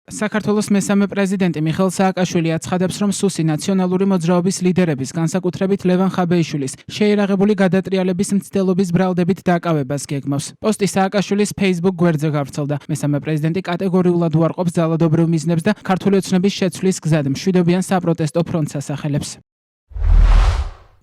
საქართველოს მესამე პრეზიდენტი მიხეილ სააკაშვილი აცხადებს, რომ სუსი ნაციონალური მოძრაობის ლიდერების, განსაკუთრებით ლევან ხაბეიშვილის შეიარაღებული გადატრიალების მცდელობის ბრალდებით დაკავებას გეგმავს. პოსტი სააკაშვილის Facebook გვერდზე გავრცელდა. მესამე პრეზიდენტი კატეგორიულად უარყოფს ძალადობრივ მიზნებს და ქართული ოცნების შეცვლის გზად მშვიდობიან საპროტესტო ფრონტს ასახელებს.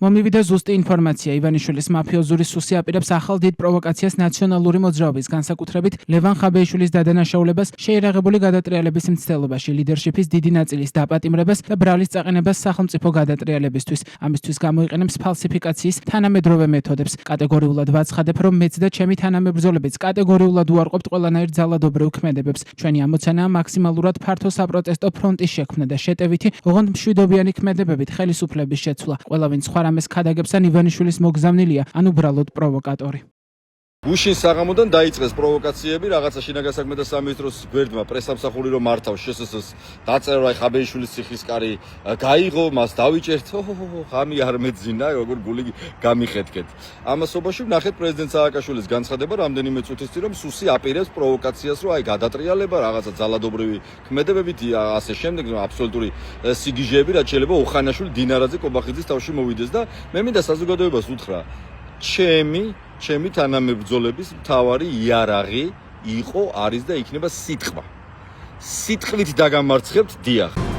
მომივიდა ზუსტი ინფორმაცია. ივანიშვილის მაფიოზური სუსი აპირებს ახალ დიდ პროვოკაციას ნაციონალური მოძრაობის, განსაკუთრებით ლევან ხაბეიშვილის დადანაშაულებას შეიარაღებული გადატრიალების მცდელობაში, ლიდერშიპის დიდი ნაწილის დაპატიმრებას და ბრალის წაყენებას სახელმწიფო გადატრიალებისთვის. ამისთვის გამოიყენებს ფალსიფიკაციის თანამედროვე მეთოდებს. კატეგორიულად ვაცხადებ, რომ მეც და ჩემი თანამებრძოლებიც კატეგორიულად უარყოფთ ყველანაირ ძალადობრივ ქმედებებს. ჩვენი ამოცანაა მაქსიმალურად ფართო საპროტესტო ფრონტის შექმნა და შეტევითი, ოღონდ მშვიდობიანი ქმედებებით ხელისუფლების შეცვლა. ყველა ვინც სხვა რამეს ქადაგებს ან ივანიშვილის მოგზავნილია, ან უბრალოდ პროვოკატორი. გუშინ საღამოდან დაიწყეს პროვოკაციები, რაღაცა შინაგან საქმეთა სამინისტროს გვერდმა პრესამსახური რომ მართავს შსს დაწერა ხაბეიშვილის ციხისკარი გაიღო, მას დავიჭერთ, ხამი არ მეძინა, როგორ გული გამიხეთქეთ. ამასობაში ვნახეთ პრეზიდენტ სააკაშვილის განცხადება რამდენიმე წუთის წინ, რომ სუსი აპირებს პროვოკაციას, რომ აი გადატრიალება, რაღაცა ძალადობრივი ქმედებებით, ასე შემდეგ, აბსოლუტური სიგიჟეები, რაც შეიძლება უხანაშვილი დინარაძე კობახიძის თავში მოვიდეს და მე მინდა საზოგადოებას უთხრა, ჩემი თანამებრძოლების მთავარი იარაღი იყო, არის და იქნება სიტყვა. სიტყვით დაგამარცხებთ, დიახ.